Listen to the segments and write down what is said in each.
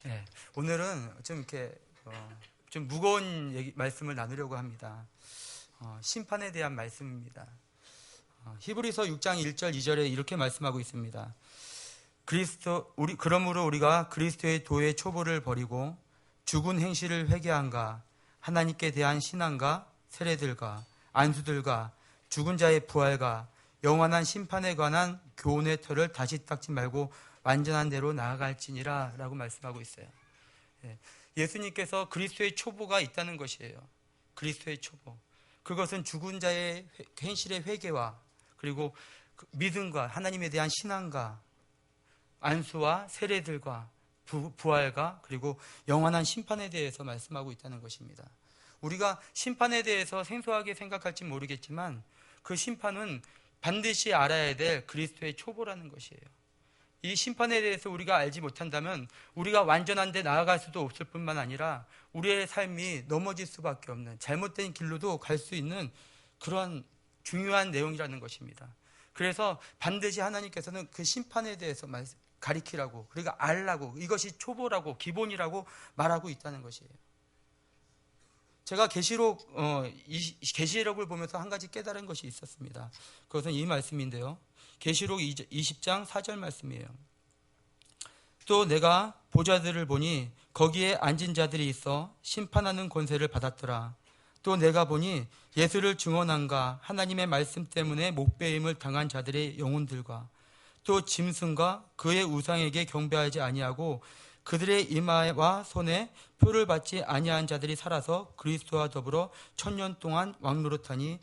네, 오늘은 좀 이렇게 좀 무거운 말씀을 나누려고 합니다. 심판에 대한 말씀입니다. 히브리서 6장 1절 2절에 이렇게 말씀하고 있습니다. 그러므로 우리가 그리스도의 도의 초보를 버리고 죽은 행실을 회개한가 하나님께 대한 신앙과 세례들과 안수들과 죽은 자의 부활과 영원한 심판에 관한 교훈의 터를 다시 닦지 말고 완전한 대로 나아갈지니라 라고 말씀하고 있어요. 예수님께서 그리스도의 초보가 있다는 것이에요. 그리스도의 초보. 그것은 죽은 자의 행실의 회개와 그리고 믿음과 하나님에 대한 신앙과 안수와 세례들과 부활과 그리고 영원한 심판에 대해서 말씀하고 있다는 것입니다. 우리가 심판에 대해서 생소하게 생각할지 모르겠지만 그 심판은 반드시 알아야 될 그리스도의 초보라는 것이에요. 이 심판에 대해서 우리가 알지 못한다면 우리가 완전한 데 나아갈 수도 없을 뿐만 아니라 우리의 삶이 넘어질 수밖에 없는 잘못된 길로도 갈 수 있는 그런 중요한 내용이라는 것입니다. 그래서 반드시 하나님께서는 그 심판에 대해서 가리키라고 그러니까 알라고 이것이 초보라고 기본이라고 말하고 있다는 것이에요. 제가 계시록을 보면서 한 가지 깨달은 것이 있었습니다. 그것은 이 말씀인데요. 계시록 20장 4절 말씀이에요. 또 내가 보좌들을 보니 거기에 앉은 자들이 있어 심판하는 권세를 받았더라. 또 내가 보니 예수를 증언한가 하나님의 말씀 때문에 목배임을 당한 자들의 영혼들과 또 짐승과 그의 우상에게 경배하지 아니하고 그들의 이마와 손에 표를 받지 아니한 자들이 살아서 그리스도와 더불어 1000년 동안 왕노릇하니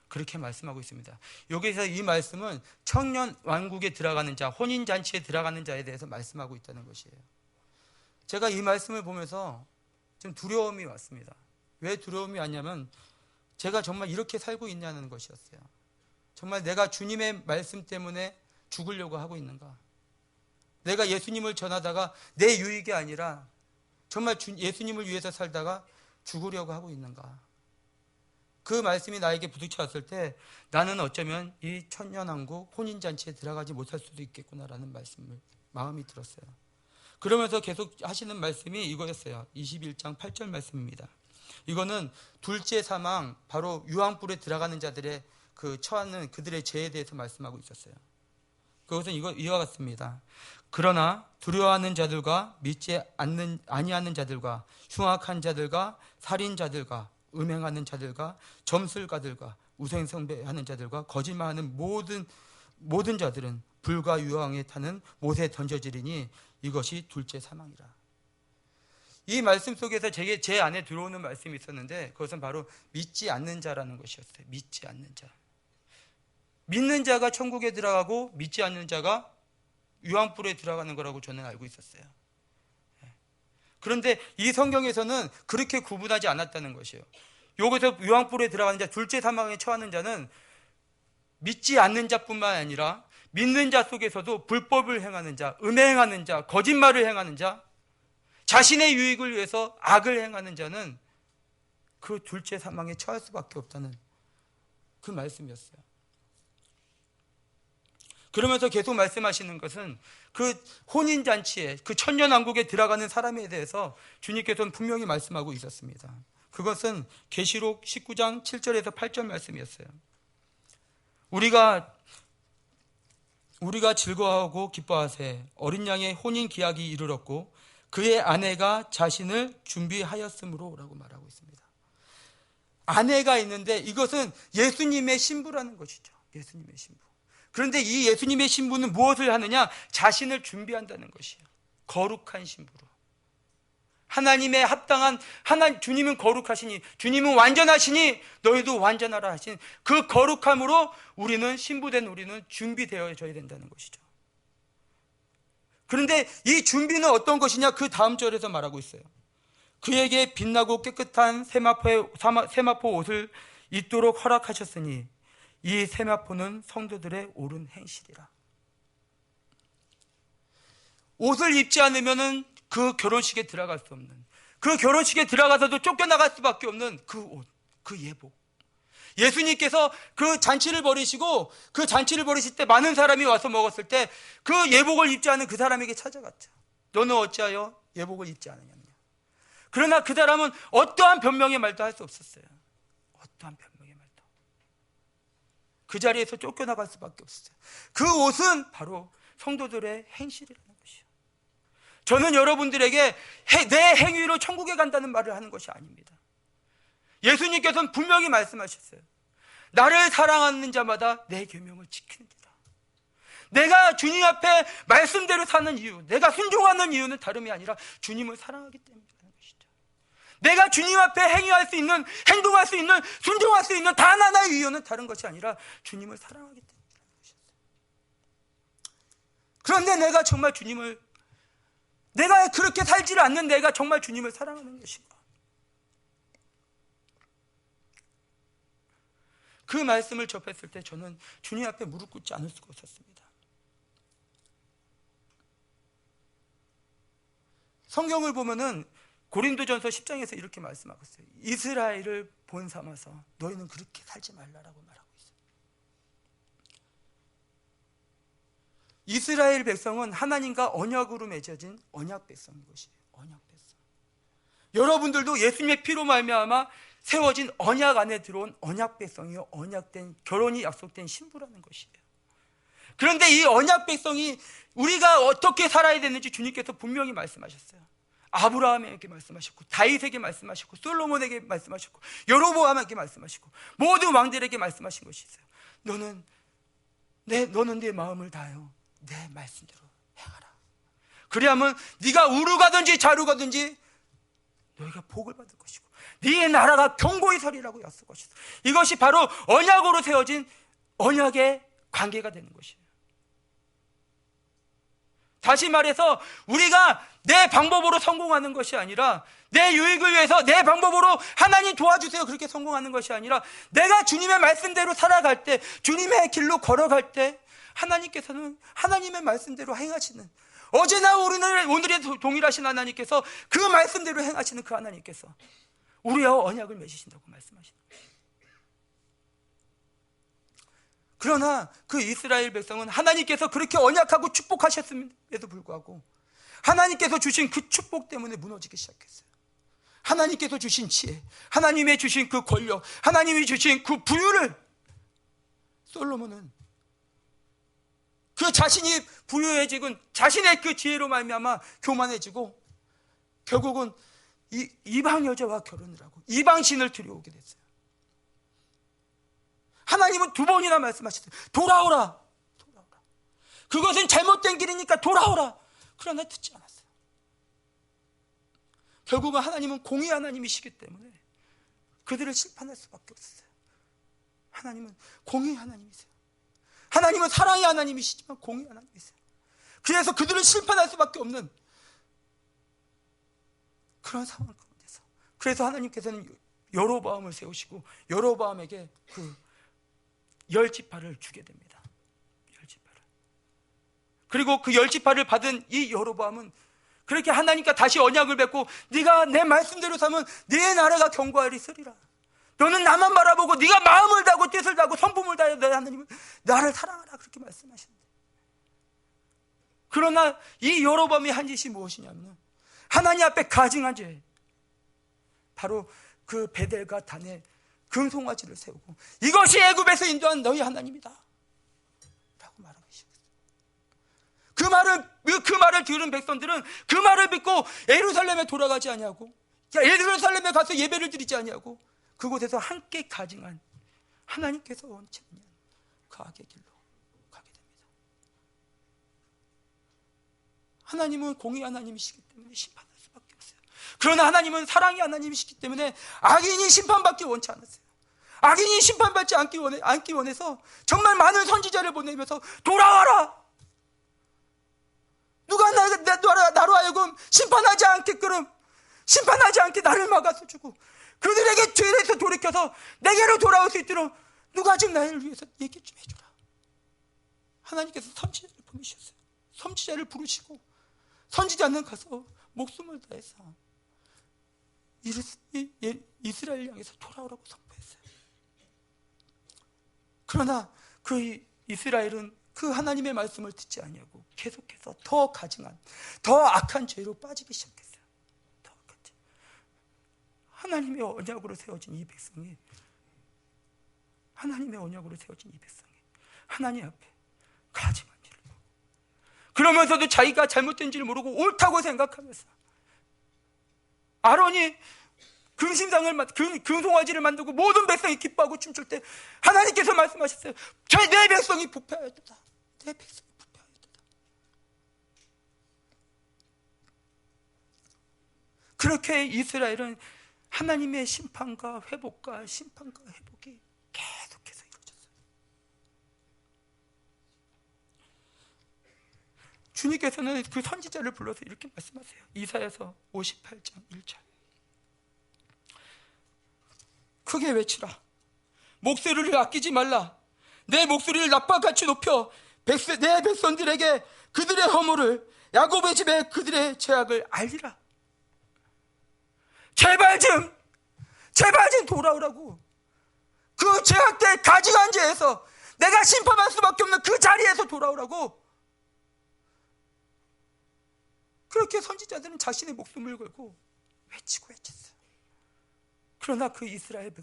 그렇게 말씀하고 있습니다. 여기서 이 말씀은 청년 왕국에 들어가는 자, 혼인잔치에 들어가는 자에 대해서 말씀하고 있다는 것이에요. 제가 이 말씀을 보면서 좀 두려움이 왔습니다. 왜 두려움이 왔냐면 제가 정말 이렇게 살고 있냐는 것이었어요. 정말 내가 주님의 말씀 때문에 죽으려고 하고 있는가? 내가 예수님을 전하다가 내 유익이 아니라 정말 예수님을 위해서 살다가 죽으려고 하고 있는가? 그 말씀이 나에게 부딪혀왔을 때 나는 어쩌면 이 천년왕국 혼인잔치에 들어가지 못할 수도 있겠구나라는 마음이 들었어요. 그러면서 계속 하시는 말씀이 이거였어요. 21장 8절 말씀입니다. 이거는 둘째 사망, 바로 유황불에 들어가는 자들의 처하는 그들의 죄에 대해서 말씀하고 있었어요. 그것은 이와 같습니다. 그러나 두려워하는 자들과 믿지 아니하는 자들과 흉악한 자들과 살인자들과 음행하는 자들과 점술가들과 우상숭배하는 자들과 거짓말하는 모든 자들은 불과 유황에 타는 못에 던져지리니 이것이 둘째 사망이라. 이 말씀 속에서 제 안에 들어오는 말씀이 있었는데 그것은 바로 믿지 않는 자라는 것이었어요. 믿지 않는 자. 믿는 자가 천국에 들어가고 믿지 않는 자가 유황불에 들어가는 거라고 저는 알고 있었어요. 그런데 이 성경에서는 그렇게 구분하지 않았다는 것이에요. 여기서 유황불에 들어가는 자, 둘째 사망에 처하는 자는 믿지 않는 자뿐만 아니라 믿는 자 속에서도 불법을 행하는 자, 음행하는 자, 거짓말을 행하는 자, 자신의 유익을 위해서 악을 행하는 자는 그 둘째 사망에 처할 수밖에 없다는 그 말씀이었어요. 그러면서 계속 말씀하시는 것은 그 혼인잔치에 그 천년왕국에 들어가는 사람에 대해서 주님께서는 분명히 말씀하고 있었습니다. 그것은 계시록 19장 7절에서 8절 말씀이었어요. 우리가 즐거워하고 기뻐하세 어린 양의 혼인 기약이 이르렀고 그의 아내가 자신을 준비하였으므로 라고 말하고 있습니다. 아내가 있는데 이것은 예수님의 신부라는 것이죠. 예수님의 신부. 그런데 이 예수님의 신부는 무엇을 하느냐? 자신을 준비한다는 것이에요. 거룩한 신부로. 하나님의 합당한 주님은 거룩하시니 주님은 완전하시니 너희도 완전하라 하신 그 거룩함으로 신부된 우리는 준비되어져야 된다는 것이죠. 그런데 이 준비는 어떤 것이냐? 그 다음 절에서 말하고 있어요. 그에게 빛나고 깨끗한 세마포 옷을 입도록 허락하셨으니 이 세마포는 성도들의 옳은 행실이라. 옷을 입지 않으면 그 결혼식에 들어갈 수 없는, 그 결혼식에 들어가서도 쫓겨나갈 수밖에 없는 그 옷, 그 예복. 예수님께서 그 잔치를 벌이실 때 많은 사람이 와서 먹었을 때 그 예복을 입지 않은 그 사람에게 찾아갔죠. 너는 어찌하여 예복을 입지 않느냐. 그러나 그 사람은 어떠한 변명의 말도 할 수 없었어요. 어떠한 변명의 말도. 그 자리에서 쫓겨나갈 수밖에 없었어요. 그 옷은 바로 성도들의 행실이라는 것이요. 저는 여러분들에게 내 행위로 천국에 간다는 말을 하는 것이 아닙니다. 예수님께서는 분명히 말씀하셨어요. 나를 사랑하는 자마다 내 계명을 지키는지라. 내가 주님 앞에 말씀대로 사는 이유, 내가 순종하는 이유는 다름이 아니라 주님을 사랑하기 때문이라는 것이죠. 내가 주님 앞에 행위할 수 있는, 행동할 수 있는, 순종할 수 있는 단 하나의 이유는 다른 것이 아니라 주님을 사랑하기 때문이라는 것이었어요. 그런데 내가 정말 내가 그렇게 살지를 않는 내가 정말 주님을 사랑하는 것인가? 그 말씀을 접했을 때 저는 주님 앞에 무릎 꿇지 않을 수가 없었습니다. 성경을 보면은 고린도전서 10장에서 이렇게 말씀하고 있어요. 이스라엘을 본 삼아서 너희는 그렇게 살지 말라라고 말하고 있어요. 이스라엘 백성은 하나님과 언약으로 맺어진 언약 백성인 것이에요. 언약 백성. 여러분들도 예수님의 피로 말미암아 세워진 언약 안에 들어온 언약 백성이요, 언약된, 결혼이 약속된 신부라는 것이에요. 그런데 이 언약 백성이 우리가 어떻게 살아야 되는지 주님께서 분명히 말씀하셨어요. 아브라함에게 말씀하셨고, 다윗에게 말씀하셨고, 솔로몬에게 말씀하셨고, 여로보암에게 말씀하시고, 모든 왕들에게 말씀하신 것이 있어요. 너는 내 마음을 다하여 내 말씀대로 행하라. 그리하면 네가 우루 가든지 자루 가든지 너희가 복을 받을 것이고 네 나라가 견고히 서리라고 약속하셨어요. 이것이 바로 언약으로 세워진 언약의 관계가 되는 것이에요. 다시 말해서 우리가 내 방법으로 성공하는 것이 아니라, 내 유익을 위해서 내 방법으로 하나님 도와주세요 그렇게 성공하는 것이 아니라, 내가 주님의 말씀대로 살아갈 때, 주님의 길로 걸어갈 때 하나님께서는 하나님의 말씀대로 행하시는, 어제나 오늘의 동일하신 하나님께서 그 말씀대로 행하시는 그 하나님께서 우리와 언약을 맺으신다고 말씀하시는 거예요. 그러나 그 이스라엘 백성은 하나님께서 그렇게 언약하고 축복하셨음에도 불구하고 하나님께서 주신 그 축복 때문에 무너지기 시작했어요. 하나님께서 주신 지혜, 하나님의 주신 그 권력, 하나님이 주신 그 부유를 솔로몬은 그 자신이 부유해지고 자신의 그 지혜로 말미암아 교만해지고 결국은 이방 여자와 결혼을 하고 이방 신을 들여오게 됐어요. 하나님은 2번이나 말씀하셨어요. 돌아오라. 그것은 잘못된 길이니까 돌아오라. 그러나 듣지 않았어요. 결국은 하나님은 공의 하나님이시기 때문에 그들을 심판할 수밖에 없었어요. 하나님은 공의 하나님이세요. 하나님은 사랑의 하나님이시지만 공의 하나님이세요. 그래서 그들을 심판할 수밖에 없는 그런 상황 가운데서, 그래서 하나님께서는 여로보암을 세우시고 여로보암에게 그 10지파를 주게 됩니다. 10지파를. 그리고 그 10지파를 받은 이 여로보암은 그렇게 하나님과 다시 언약을 맺고, 네가 내 말씀대로 살면 네 나라가 견고하리 서리라. 너는 나만 바라보고 네가 마음을 다하고 뜻을 다하고 성품을 다하여 내 하나님은 나를 사랑하라 그렇게 말씀하시는데, 그러나 이 여로보암이 한 짓이 무엇이냐면 하나님 앞에 가증한 죄, 바로 그 베델과 단에 금송아지를 세우고 이것이 애굽에서 인도한 너희 하나님이다 라고 말하기 시작했어요. 그 말을 들은 백성들은 그 말을 믿고 예루살렘에 돌아가지 아니하고, 예루살렘에 가서 예배를 드리지 아니하고 그곳에서 함께 가증한 하나님께서 원치 않는 그 악의 길로 가게 됩니다. 하나님은 공의 하나님이시기 때문에 심판할 수밖에 없어요. 그러나 하나님은 사랑의 하나님이시기 때문에 악인이 심판받기 원치 않았어요. 악인이 심판받지 않기 원해서 정말 많은 선지자를 보내면서 돌아와라. 누가 나로 하여금 심판하지 않게 나를 막아서 주고 그들에게 죄에서 돌이켜서 내게로 돌아올 수 있도록 누가 지금 나를 위해서 얘기 좀 해주라. 하나님께서 선지자를 보내주셨어요. 선지자를 부르시고 선지자는 가서 목숨을 다해서 이스라엘 향해서 돌아오라고 선포했어요. 그러나 그 이스라엘은 그 하나님의 말씀을 듣지 아니하고 계속해서 더 가증한, 더 악한 죄로 빠지기 시작했어요. 하나님의 언약으로 세워진 이 백성이, 하나님의 언약으로 세워진 이 백성이 하나님 앞에 가증한지를, 그러면서도 자기가 잘못된지를 모르고 옳다고 생각하면서 아론이 금송아지를 만들고 모든 백성이 기뻐하고 춤출 때 하나님께서 말씀하셨어요. 내 백성이 부패하였도다. 내 백성이 부패하였도다. 그렇게 이스라엘은 하나님의 심판과 회복이 계속해서 이루어졌어요. 주님께서는 그 선지자를 불러서 이렇게 말씀하세요. 이사야서 58장 1절. 크게 외치라. 목소리를 아끼지 말라. 내 목소리를 낮과 같이 높여 내 백성들에게 그들의 허물을, 야곱의 집에 그들의 죄악을 알리라. 제발 좀 돌아오라고. 그 죄악된 가증한 죄에서 내가 심판할 수밖에 없는 그 자리에서 돌아오라고. 그렇게 선지자들은 자신의 목숨을 걸고 외쳤어요. 그러나 그 이스라엘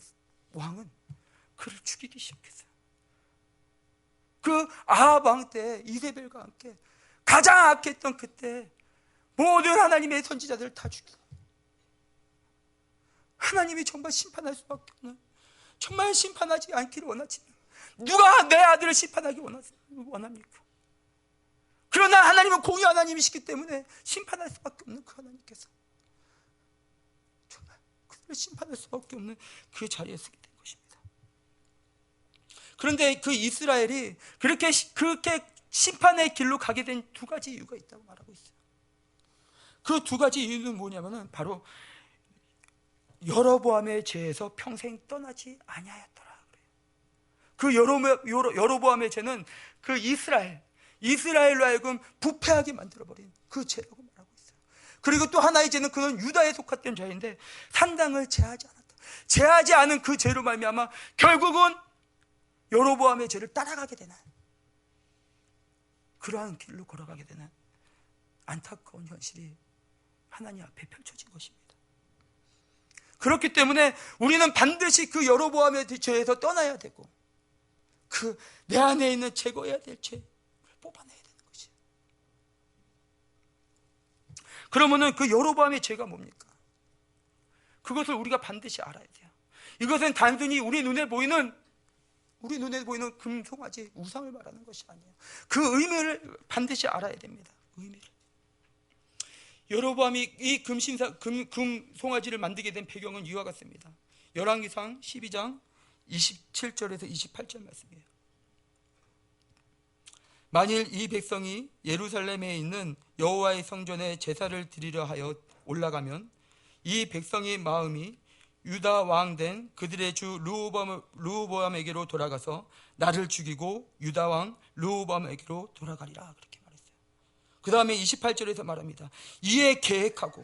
왕은 그를 죽이기 시작했어요. 그 아합 왕 때 이세벨과 함께 가장 악했던 그때 모든 하나님의 선지자들을 다 죽이고, 하나님이 정말 심판할 수밖에 없는, 정말 심판하지 않기를 원하지만 누가 내 아들을 심판하기 원합니까? 그러나 하나님은 공의 하나님이시기 때문에 심판할 수밖에 없는 그 하나님께서 정말 그들을 심판할 수밖에 없는 그 자리에 서게 된 것입니다. 그런데 그 이스라엘이 그렇게 심판의 길로 가게 된 두 가지 이유가 있다고 말하고 있어요. 그 두 가지 이유는 뭐냐면은 바로 여로보암의 죄에서 평생 떠나지 아니하였더라 그래요. 그 여로보암의 죄는 그 이스라엘로 하여금 부패하게 만들어버린 그 죄라고 말하고 있어요. 그리고 또 하나의 죄는 그는 유다에 속했던 죄인데 산당을 제하지 않았다. 제하지 않은 그 죄로 말미암아 결국은 여로보암의 죄를 따라가게 되는, 그러한 길로 걸어가게 되는 안타까운 현실이 하나님 앞에 펼쳐진 것입니다. 그렇기 때문에 우리는 반드시 그 여로보암의 죄에서 떠나야 되고, 그 내 안에 있는 제거해야 될 죄를 뽑아내야 되는 것이에요. 그러면은 그 여로보암의 죄가 뭡니까? 그것을 우리가 반드시 알아야 돼요. 이것은 단순히 우리 눈에 보이는 금송아지 우상을 말하는 것이 아니에요. 그 의미를 반드시 알아야 됩니다. 의미를. 여로보암이 이 금송아지를 만들게 된 배경은 이와 같습니다. 열왕기상 12장 27절에서 28절 말씀이에요. 만일 이 백성이 예루살렘에 있는 여호와의 성전에 제사를 드리려 하여 올라가면 이 백성의 마음이 유다 왕 된 그들의 주 르호보암에게로 돌아가서 나를 죽이고 유다 왕 르호보암에게로 돌아가리라, 그렇게 말했어요. 그 다음에 28절에서 말합니다. 이에 계획한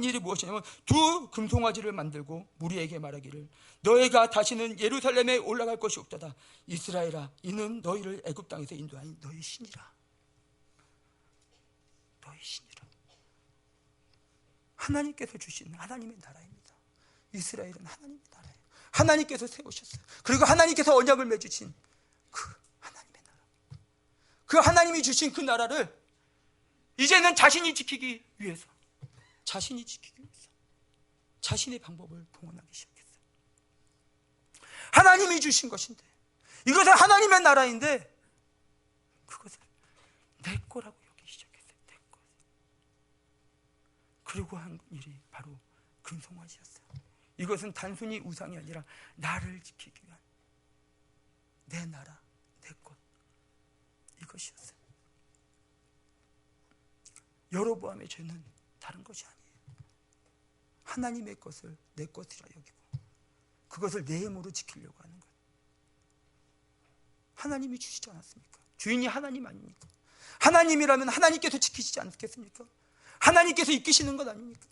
일이 무엇이냐면 두 금송아지를 만들고 무리에게 말하기를 너희가 다시는 예루살렘에 올라갈 것이 없도다. 이스라엘아, 이는 너희를 애굽 땅에서 인도하니 너희 신이라. 너희 신이라. 하나님께서 주신 하나님의 나라입니다. 이스라엘은 하나님의 나라예요. 하나님께서 세우셨어요. 그리고 하나님께서 언약을 맺으신 그 하나님의 나라, 그 하나님이 주신 그 나라를 이제는 자신이 지키기 위해서 자신의 방법을 동원하기 시작했어요. 하나님이 주신 것인데, 이것은 하나님의 나라인데 그것을 내 거라고 여기기 시작했어요. 내 거. 그리고 한 일이 바로 금송아지였어요. 이것은 단순히 우상이 아니라 나를 지키기 위한 내 나라, 내 것, 이것이었어요. 여로보암의 죄는 다른 것이 아니에요. 하나님의 것을 내 것이라 여기고 그것을 내 힘으로 지키려고 하는 것. 하나님이 주시지 않았습니까? 주인이 하나님 아닙니까? 하나님이라면 하나님께서 지키시지 않겠습니까? 하나님께서 이끄시는 것 아닙니까?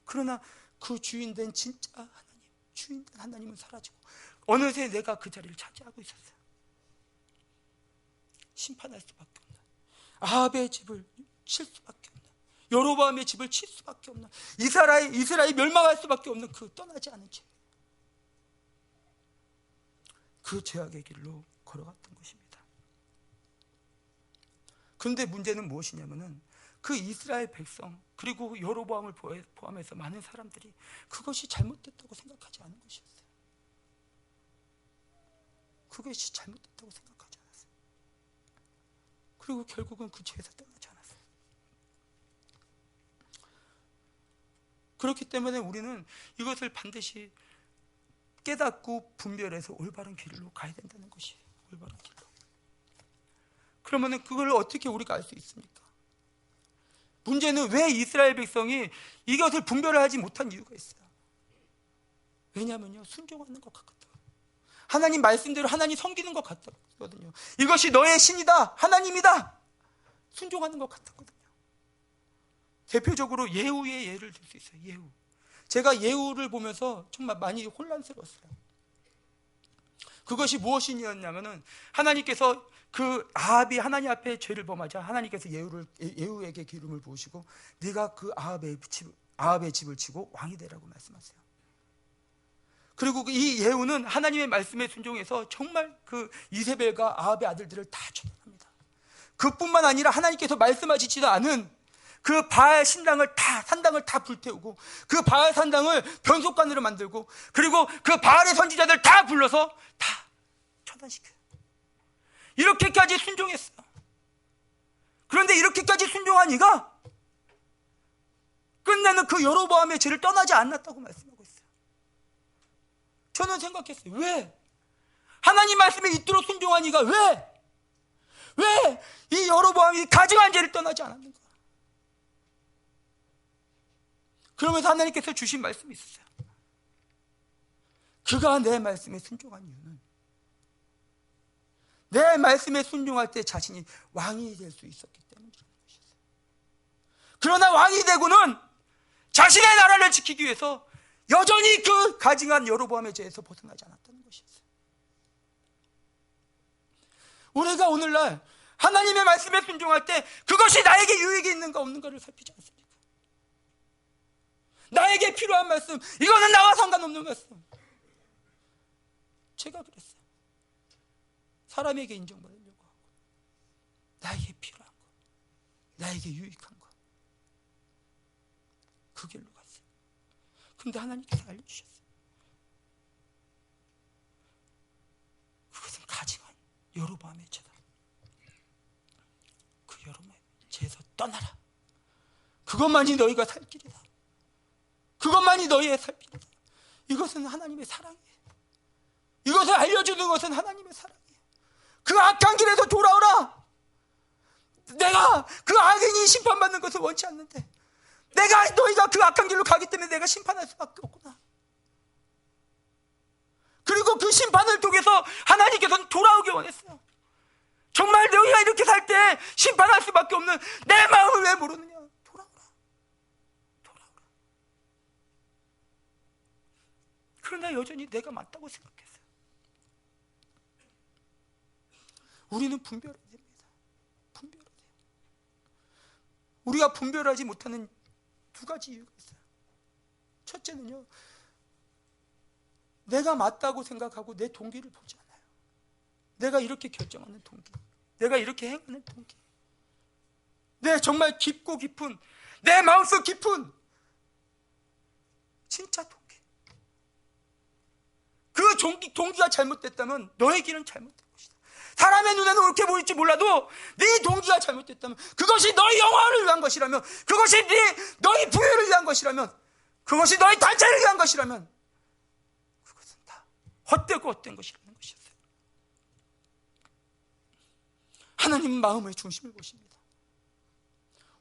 그러나 그 주인된 진짜 하나님, 주인된 하나님은 사라지고 어느새 내가 그 자리를 차지하고 있었어요. 심판할 수밖에 없는, 아합의 집을 칠 수밖에 없는, 여로보암의 집을 칠 수밖에 없는, 이스라엘이 멸망할 수밖에 없는 그 떠나지 않은 죄, 그 죄악의 길로 걸어갔던 것입니다. 그런데 문제는 무엇이냐면은 그 이스라엘 백성 그리고 여로보암을 포함해서 많은 사람들이 그것이 잘못됐다고 생각하지 않은 것이었어요. 그것이 잘못됐다고 생각하지 않았어요. 그리고 결국은 그 죄에서 떠나지 않았어요. 그렇기 때문에 우리는 이것을 반드시 깨닫고 분별해서 올바른 길로 가야 된다는 것이에요. 올바른 길로. 그러면 그걸 어떻게 우리가 알 수 있습니까? 문제는 왜 이스라엘 백성이 이것을 분별을 하지 못한 이유가 있어요. 왜냐하면요, 순종하는 것 같거든요. 하나님 말씀대로 하나님 섬기는 것 같거든요. 이것이 너의 신이다, 하나님이다, 순종하는 것 같았거든요. 대표적으로 예후의 예를 들 수 있어요. 예후. 제가 예후를 보면서 정말 많이 혼란스러웠어요. 그것이 무엇이었냐면은 하나님께서 그 아합이 하나님 앞에 죄를 범하자 하나님께서 예후에게 기름을 부으시고 네가 그 아합의 집을 치고 왕이 되라고 말씀하세요. 그리고 이 예후는 하나님의 말씀에 순종해서 정말 그 이세벨과 아합의 아들들을 다 처단합니다. 그뿐만 아니라 하나님께서 말씀하시지도 않은 그 바알 산당을 다 불태우고 그 바알 산당을 변속관으로 만들고 그리고 그 바알의 선지자들 다 불러서 다 처단시켜요. 이렇게까지 순종했어요. 그런데 이렇게까지 순종한 이가 끝내는 그 여로보암의 죄를 떠나지 않았다고 말씀하고 있어요. 저는 생각했어요. 왜? 하나님 말씀에 있도록 순종한 이가 왜 이 여로보암이 가증한 죄를 떠나지 않았는가? 그러면서 하나님께서 주신 말씀이 있었어요. 그가 내 말씀에 순종한 이유는 내 말씀에 순종할 때 자신이 왕이 될 수 있었기 때문이라는 것이었어요. 그러나 왕이 되고는 자신의 나라를 지키기 위해서 여전히 그 가증한 여로보암의 죄에서 벗어나지 않았다는 것이었어요. 우리가 오늘날 하나님의 말씀에 순종할 때 그것이 나에게 유익이 있는가 없는가를 살피지 않습니까? 나에게 필요한 말씀, 이거는 나와 상관없는 말씀. 제가 그랬어요. 사람에게 인정받으려고 하고 나에게 필요한 거, 나에게 유익한 거, 그 길로 갔어요. 근데 하나님께서 알려주셨어요. 그것은 가증한 여로보암의 죄다. 그 여로보암의 죄에서 떠나라. 그것만이 너희가 살 길이다. 그것만이 너희의 살 길이다. 이것은 하나님의 사랑이에요. 이것을 알려주는 것은 하나님의 사랑이에요. 그 악한 길에서 돌아오라. 내가 그 악인이 심판받는 것을 원치 않는데 너희가 그 악한 길로 가기 때문에 내가 심판할 수밖에 없구나. 그리고 그 심판을 통해서 하나님께서는 돌아오게 원했어요. 정말 너희가 이렇게 살 때 심판할 수밖에 없는 내 마음을 왜 모르느냐. 돌아오라. 그러나 여전히 내가 맞다고 생각했어요. 우리는 분별해야 됩니다. 분별해야 돼요. 우리가 분별하지 못하는 두 가지 이유가 있어요. 첫째는요, 내가 맞다고 생각하고 내 동기를 보지 않아요. 내가 이렇게 결정하는 동기, 내가 이렇게 행하는 동기, 내 정말 깊고 깊은, 내 마음속 깊은 진짜 동기. 그 동기가 잘못됐다면 너의 길은 잘못된 것이다. 사람의 눈에는 옳게 보일지 몰라도 네 동기가 잘못됐다면, 그것이 너의 영화를 위한 것이라면, 그것이 너의 부여를 위한 것이라면, 그것이 너의 단체를 위한 것이라면 그것은 다 헛되고 헛된 것이라는 것이었어요. 하나님은 마음의 중심을 보십니다.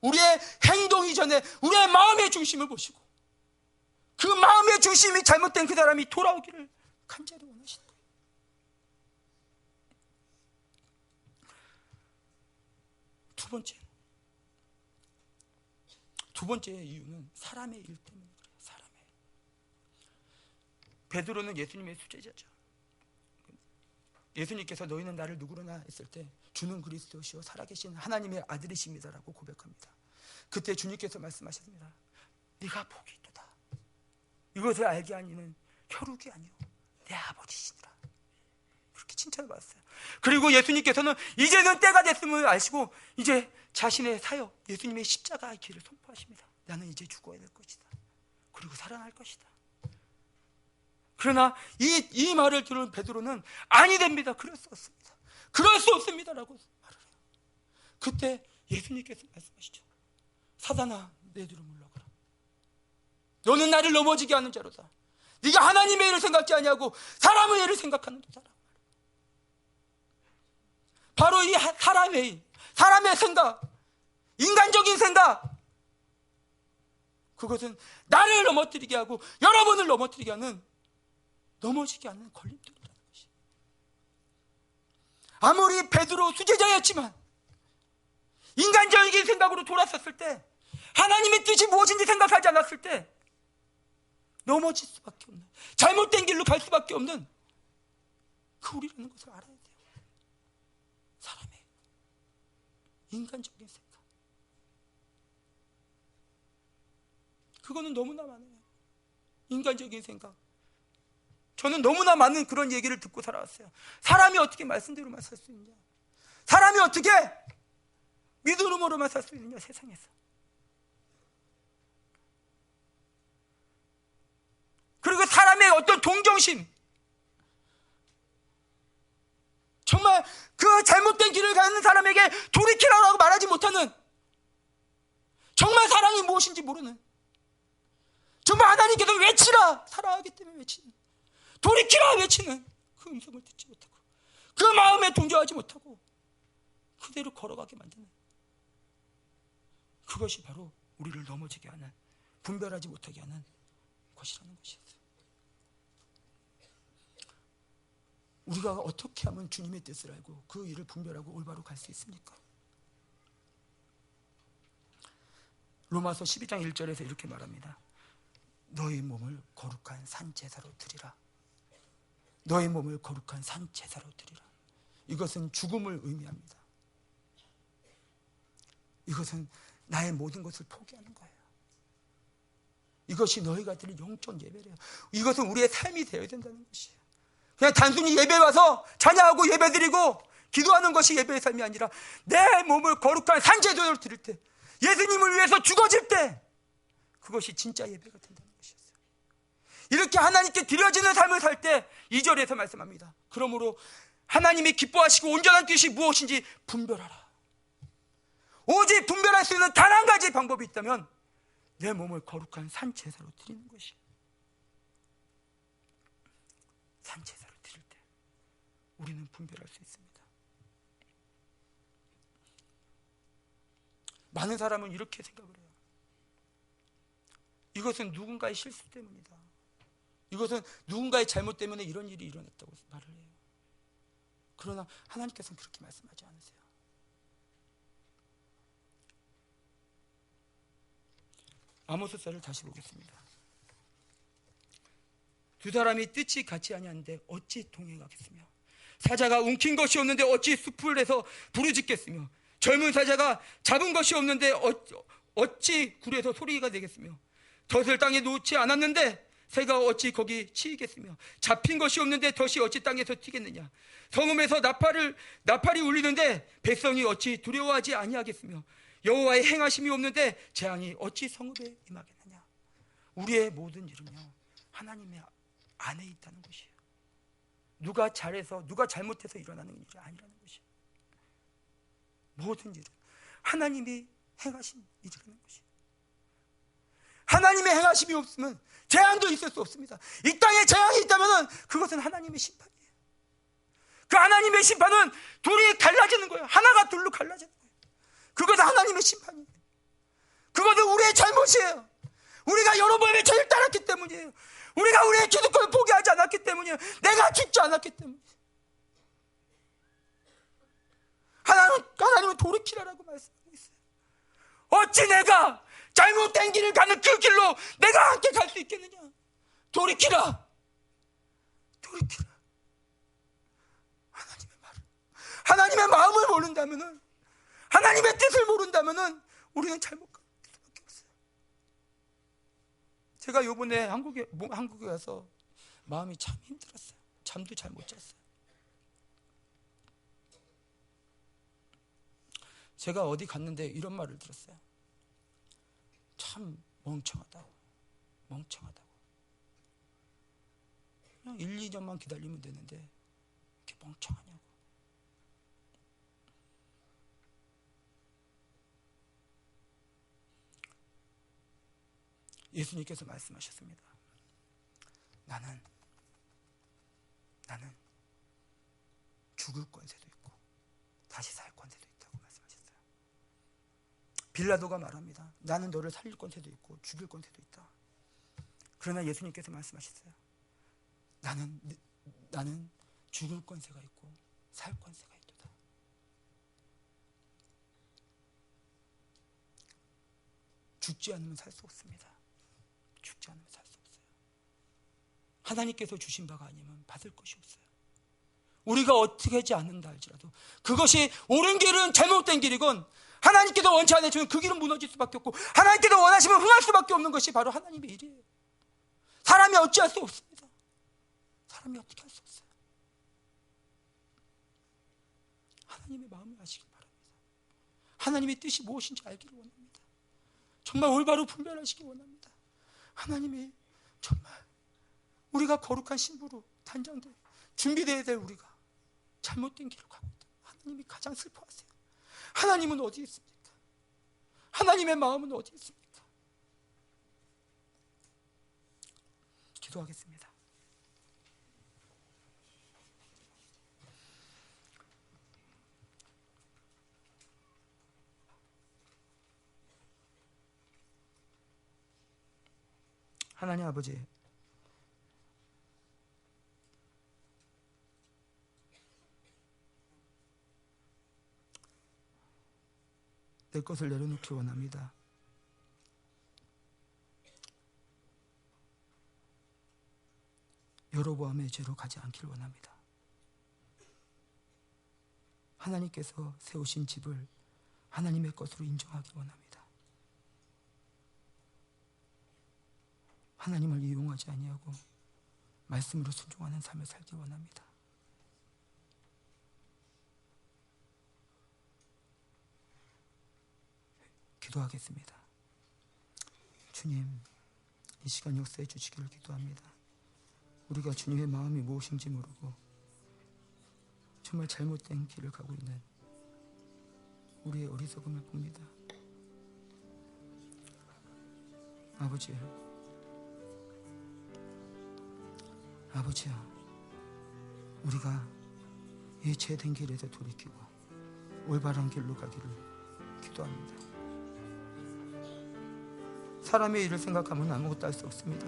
우리의 행동 이전에 우리의 마음의 중심을 보시고 그 마음의 중심이 잘못된 그 사람이 돌아오기를 간절히 원하시는 거예요. 두 번째 이유는 사람의 일 때문에 그래요. 사람의. 베드로는 예수님의 수제자죠. 예수님께서 너희는 나를 누구로나 했을 때 주는 그리스도시요 살아계신 하나님의 아들이십니다라고 고백합니다. 그때 주님께서 말씀하셨습니다. 네가 복이 있도다. 이것을 알게 하니는 혈육이 아니오 내 아버지시니라. 그렇게 칭찬을 받았어요. 그리고 예수님께서는 이제는 때가 됐음을 아시고 이제 자신의 사역, 예수님의 십자가의 길을 선포하십니다. 나는 이제 죽어야 될 것이다. 그리고 살아날 것이다. 그러나 이 말을 들은 베드로는 아니 됩니다. 그럴 수 없습니다. 그럴 수 없습니다라고 말을 해요. 그때 예수님께서 말씀하시죠. 사단아, 내 뒤로 물러가라. 너는 나를 넘어지게 하는 자로다. 네가 하나님의 일을 생각지 아니하고 사람의 일을 생각하는 자라. 바로 이 사람의 생각, 인간적인 생각, 그것은 나를 넘어뜨리게 하고 여러분을 넘어뜨리게 하는, 넘어지게 하는 걸림돌이라는 것이. 아무리 베드로 수제자였지만 인간적인 생각으로 돌아섰을 때, 하나님의 뜻이 무엇인지 생각하지 않았을 때 넘어질 수밖에 없는, 잘못된 길로 갈 수밖에 없는 그 우리라는 것을 알아야 돼요. 사람의 인간적인 생각, 그거는 너무나 많아요. 인간적인 생각. 저는 너무나 많은 그런 얘기를 듣고 살아왔어요. 사람이 어떻게 말씀대로만 살 수 있느냐, 사람이 어떻게 믿음으로만 살 수 있느냐, 세상에서. 그리고 사람의 어떤 동정심, 정말 그 잘못된 길을 가는 사람에게 돌이키라고 말하지 못하는, 정말 사랑이 무엇인지 모르는, 정말 하나님께서 외치라, 사랑하기 때문에 외치는, 돌이키라 외치는 그 음성을 듣지 못하고 그 마음에 동조하지 못하고 그대로 걸어가게 만드는, 그것이 바로 우리를 넘어지게 하는, 분별하지 못하게 하는 것이라는 것이었어요. 우리가 어떻게 하면 주님의 뜻을 알고 그 일을 분별하고 올바로 갈 수 있습니까? 로마서 12장 1절에서 이렇게 말합니다. 너희 몸을 거룩한 산제사로 드리라. 너희 몸을 거룩한 산제사로 드리라. 이것은 죽음을 의미합니다. 이것은 나의 모든 것을 포기하는 거예요. 이것이 너희가 드릴 영적 예배래요. 이것은 우리의 삶이 되어야 된다는 것이에요. 그냥 단순히 예배 와서 찬양하고 예배드리고 기도하는 것이 예배의 삶이 아니라 내 몸을 거룩한 산제사로 드릴 때, 예수님을 위해서 죽어질 때, 그것이 진짜 예배가 된다는 것이었어요. 이렇게 하나님께 드려지는 삶을 살 때 2절에서 말씀합니다. 그러므로 하나님이 기뻐하시고 온전한 뜻이 무엇인지 분별하라. 오직 분별할 수 있는 단 한 가지 방법이 있다면 내 몸을 거룩한 산제사로 드리는 것이. 산제사로 드릴 때 우리는 분별할 수 있습니다. 많은 사람은 이렇게 생각을 해요. 이것은 누군가의 실수 때문이다. 이것은 누군가의 잘못 때문에 이런 일이 일어났다고 말을 해요. 그러나 하나님께서는 그렇게 말씀하지 않으세요. 아모스서를 다시 보겠습니다. 두 사람이 뜻이 같이 아니한데 어찌 동행하겠으며, 사자가 움킨 것이 없는데 어찌 숲을에서 부르짖겠으며, 젊은 사자가 잡은 것이 없는데 어찌 굴에서 소리가 되겠으며, 덫을 땅에 놓지 않았는데 새가 어찌 거기 치이겠으며, 잡힌 것이 없는데 덫이 어찌 땅에서 튀겠느냐. 성읍에서 나팔이 울리는데 백성이 어찌 두려워하지 아니하겠으며, 여호와의 행하심이 없는데 재앙이 어찌 성읍에 임하겠느냐. 우리의 모든 일은요, 하나님의 안에 있다는 것이에요. 누가 잘해서 누가 잘못해서 일어나는 일이 아니라는 것이에요. 모든 일은 하나님이 행하신 일이라는 것이에요. 하나님의 행하심이 없으면 재앙도 있을 수 없습니다. 이 땅에 재앙이 있다면 그것은 하나님의 심판이에요. 그 하나님의 심판은 둘이 갈라지는 거예요. 하나가 둘로 갈라지는 거예요. 그것은 하나님의 심판이에요. 그것은 우리의 잘못이에요. 우리가 여러분의 죄를 따랐기 때문이에요. 우리가 우리의 기득권을 포기하지 않았기 때문이에요. 내가 죽지 않았기 때문이에요. 하나님은 돌이키라라고 말씀하고 있어요. 어찌 내가 잘못된 길을 가는 그 길로 내가 함께 갈 수 있겠느냐. 돌이키라. 돌이키라. 하나님의 마음을 모른다면은, 하나님의 뜻을 모른다면은 우리는 잘못 가요. 제가 요번에 한국에 와서 마음이 참 힘들었어요. 잠도 잘 못 잤어요. 제가 어디 갔는데 이런 말을 들었어요. 참 멍청하다고. 그냥 1, 2년만 기다리면 되는데 이렇게 멍청하냐고. 예수님께서 말씀하셨습니다. 나는 죽을 권세도 있고 다시 살 권세도 있다고 말씀하셨어요. 빌라도가 말합니다. 나는 너를 살릴 권세도 있고 죽일 권세도 있다. 그러나 예수님께서 말씀하셨어요. 나는 죽을 권세가 있고 살 권세가 있도다. 죽지 않으면 살 수 없습니다. 죽지 않으면 살 수 없어요. 하나님께서 주신 바가 아니면 받을 것이 없어요. 우리가 어떻게 하지 않는다 할지라도 그것이 옳은 길은 잘못된 길이건 하나님께서 원치 않으시면 그 길은 무너질 수밖에 없고 하나님께서 원하시면 흥할 수밖에 없는 것이 바로 하나님의 일이에요. 사람이 어찌할 수 없습니다. 사람이 어떻게 할 수 없어요. 하나님의 마음을 아시길 바랍니다. 하나님의 뜻이 무엇인지 알기를 원합니다. 정말 올바로 분별하시기 원합니다. 하나님이 정말 우리가 거룩한 신부로 단장돼 준비되어야 될 우리가 잘못된 길을 가고 있다. 하나님이 가장 슬퍼하세요. 하나님은 어디 있습니까? 하나님의 마음은 어디 있습니까? 기도하겠습니다. 하나님 아버지, 내 것을 내려놓기 원합니다. 여로보암의 죄로 가지 않기를 원합니다. 하나님께서 세우신 집을 하나님의 것으로 인정하기 원합니다. 하나님을 이용하지 아니하고 말씀으로 순종하는 삶을 살기 원합니다. 기도하겠습니다. 주님, 이 시간 역사해 주시기를 기도합니다. 우리가 주님의 마음이 무엇인지 모르고 정말 잘못된 길을 가고 있는 우리의 어리석음을 봅니다. 아버지야, 우리가 이 죄된 길에서 돌이키고 올바른 길로 가기를 기도합니다. 사람의 일을 생각하면 아무것도 할 수 없습니다.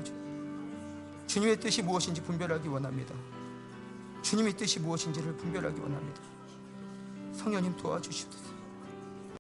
주님의 뜻이 무엇인지 분별하기 원합니다. 주님의 뜻이 무엇인지를 분별하기 원합니다. 성령님 도와주시옵소서.